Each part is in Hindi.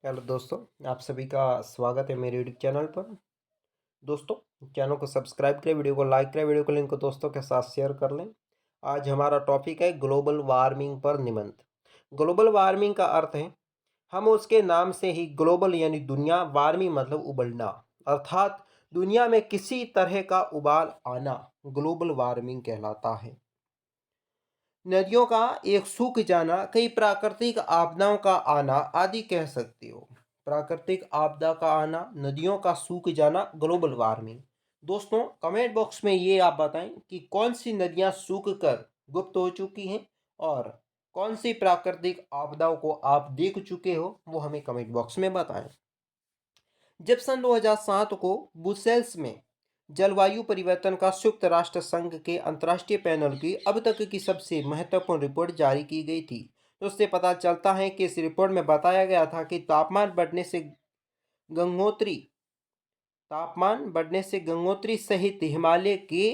हेलो दोस्तों, आप सभी का स्वागत है मेरे यूट्यूब चैनल पर। दोस्तों, चैनल को सब्सक्राइब करें, वीडियो को लाइक करें, वीडियो को लिंक को दोस्तों के साथ शेयर कर लें। आज हमारा टॉपिक है ग्लोबल वार्मिंग पर निबंध। ग्लोबल वार्मिंग का अर्थ है, हम उसके नाम से ही ग्लोबल यानी दुनिया, वार्मिंग मतलब उबलना, अर्थात दुनिया में किसी तरह का उबाल आना ग्लोबल वार्मिंग कहलाता है। नदियों का एक सूख जाना, कई प्राकृतिक आपदाओं का आना आदि कह सकते हो। प्राकृतिक आपदा का आना, नदियों का सूख जाना, ग्लोबल वार्मिंग। दोस्तों, कमेंट बॉक्स में ये आप बताएं कि कौन सी नदियां सूख कर गुप्त हो चुकी हैं और कौन सी प्राकृतिक आपदाओं को आप देख चुके हो, वो हमें कमेंट बॉक्स में बताएं। जब सन 2007 को ब्रुसेल्स में जलवायु परिवर्तन का संयुक्त राष्ट्र संघ के अंतर्राष्ट्रीय पैनल की अब तक की सबसे महत्वपूर्ण रिपोर्ट जारी की गई थी, तो उससे पता चलता है कि इस रिपोर्ट में बताया गया था कि गंगोत्री तापमान बढ़ने से गंगोत्री सहित हिमालय के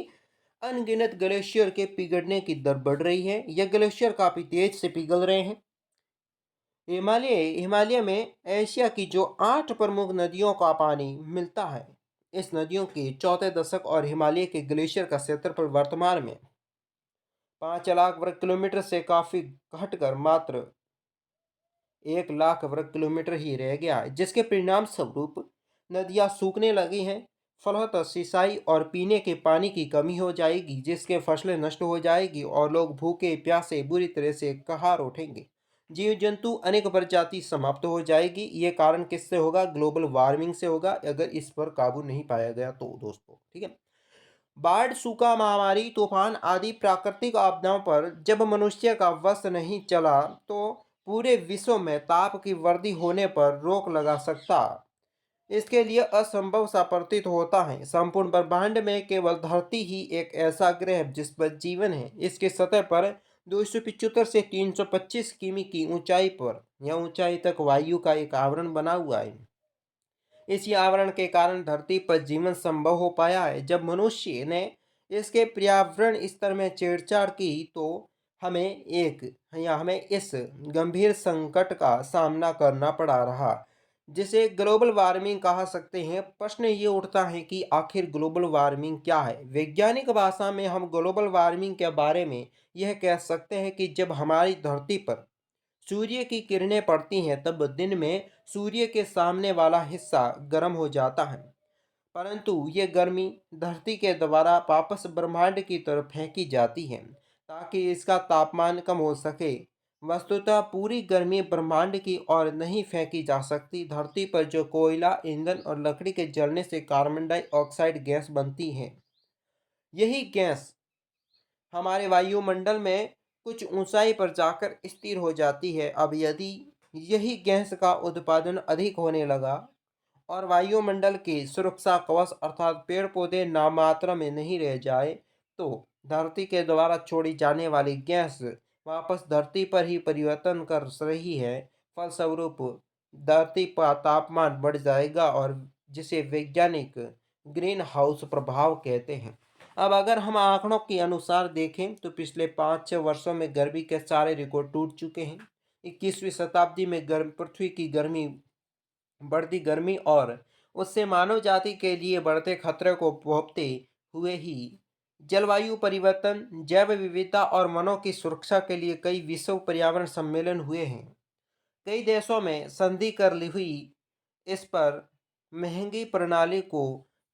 अनगिनत ग्लेशियर के पिघलने की दर बढ़ रही है। यह ग्लेशियर काफी तेज से पिघल रहे हैं। हिमालय हिमालय में एशिया की जो 8 प्रमुख नदियों का पानी मिलता है, इस नदियों के चौथे दशक और हिमालय के ग्लेशियर का क्षेत्रफल वर्तमान में 5 लाख वर्ग किलोमीटर से काफी घटकर मात्र 1 लाख वर्ग किलोमीटर ही रह गया है, जिसके परिणाम स्वरूप नदियां सूखने लगी हैं। फलतः सिंचाई और पीने के पानी की कमी हो जाएगी, जिसके फसलें नष्ट हो जाएगी और लोग भूखे प्यासे बुरी तरह से कहार उठेंगे। जीव जंतु अनेक प्रजाति समाप्त हो जाएगी। ये कारण किससे होगा? ग्लोबल वार्मिंग से होगा, अगर इस पर काबू नहीं पाया गया तो दोस्तों, ठीक है। बाढ़, सूखा, महामारी, तूफान आदि प्राकृतिक आपदाओं पर जब मनुष्य का वश नहीं चला, तो पूरे विश्व में ताप की वृद्धि होने पर रोक लगा सकता। इसके लिए असंभव सा प्रतीत होता है। संपूर्ण ब्रह्मांड में केवल धरती ही एक ऐसा ग्रह है जिस पर जीवन है। इसके सतह पर 275 से 325 किमी की ऊंचाई पर या ऊंचाई तक वायु का एक आवरण बना हुआ है। इसी आवरण के कारण धरती पर जीवन संभव हो पाया है। जब मनुष्य ने इसके पर्यावरण स्तर में छेड़छाड़ की, तो हमें इस गंभीर संकट का सामना करना पड़ा रहा, जिसे ग्लोबल वार्मिंग कहा सकते हैं। प्रश्न ये उठता है कि आखिर ग्लोबल वार्मिंग क्या है? वैज्ञानिक भाषा में हम ग्लोबल वार्मिंग के बारे में यह कह सकते हैं कि जब हमारी धरती पर सूर्य की किरणें पड़ती हैं, तब दिन में सूर्य के सामने वाला हिस्सा गर्म हो जाता है, परंतु ये गर्मी धरती के द्वारा वापस ब्रह्मांड की तरफ फेंकी जाती है ताकि इसका तापमान कम हो सके। वस्तुतः पूरी गर्मी ब्रह्मांड की ओर नहीं फेंकी जा सकती। धरती पर जो कोयला, ईंधन और लकड़ी के जलने से कार्बन डाइऑक्साइड गैस बनती है, यही गैस हमारे वायुमंडल में कुछ ऊंचाई पर जाकर स्थिर हो जाती है। अब यदि यही गैस का उत्पादन अधिक होने लगा और वायुमंडल की सुरक्षा कवच अर्थात पेड़ पौधे नामात्रा में नहीं रह जाए, तो धरती के द्वारा छोड़ी जाने वाली गैस वापस धरती पर ही परिवर्तन कर रही है। फलस्वरूप धरती का तापमान बढ़ जाएगा और जिसे वैज्ञानिक ग्रीन हाउस प्रभाव कहते हैं। अब अगर हम आंकड़ों के अनुसार देखें, तो पिछले 5-6 वर्षों में गर्मी के सारे रिकॉर्ड टूट चुके हैं। 21वीं शताब्दी में गर्म पृथ्वी की गर्मी बढ़ती गर्मी और उससे मानव जाति के लिए बढ़ते खतरे को भोगते हुए ही जलवायु परिवर्तन, जैव विविधता और वनों की सुरक्षा के लिए कई विश्व पर्यावरण सम्मेलन हुए हैं। कई देशों में संधि कर ली हुई इस पर महंगी प्रणाली को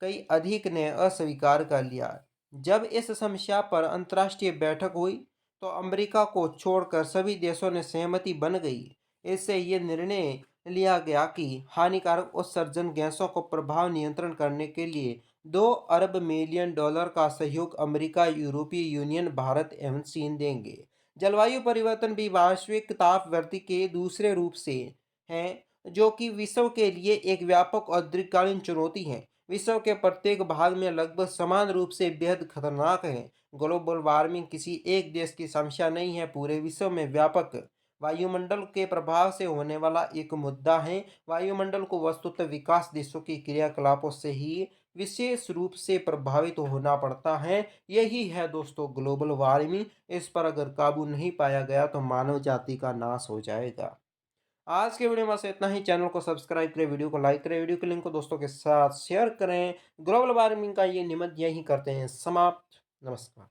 कई अधिक ने अस्वीकार कर लिया। जब इस समस्या पर अंतर्राष्ट्रीय बैठक हुई, तो अमेरिका को छोड़कर सभी देशों ने सहमति बन गई। इससे ये निर्णय लिया गया कि हानिकारक उत्सर्जन गैसों को प्रभाव नियंत्रण करने के लिए 2 अरब मिलियन डॉलर का सहयोग अमेरिका, यूरोपीय यूनियन, भारत एवं चीन देंगे। जलवायु परिवर्तन भी वैश्विक ताप वृद्धि के दूसरे रूप से है, जो कि विश्व के लिए एक व्यापक और दीर्घकालीन चुनौती है। विश्व के प्रत्येक भाग में लगभग समान रूप से बेहद खतरनाक है। ग्लोबल वार्मिंग किसी एक देश की समस्या नहीं है, पूरे विश्व में व्यापक वायुमंडल के प्रभाव से होने वाला एक मुद्दा है। वायुमंडल को वस्तुतः विकास देशों की क्रियाकलापों से ही विशेष रूप से प्रभावित होना पड़ता है। यही है दोस्तों ग्लोबल वार्मिंग। इस पर अगर काबू नहीं पाया गया, तो मानव जाति का नाश हो जाएगा। आज के वीडियो में बस इतना ही। चैनल को सब्सक्राइब करें, वीडियो को लाइक करें, वीडियो के लिंक को दोस्तों के साथ शेयर करें। ग्लोबल वार्मिंग का ये निबंध यहीं करते हैं समाप्त। नमस्कार।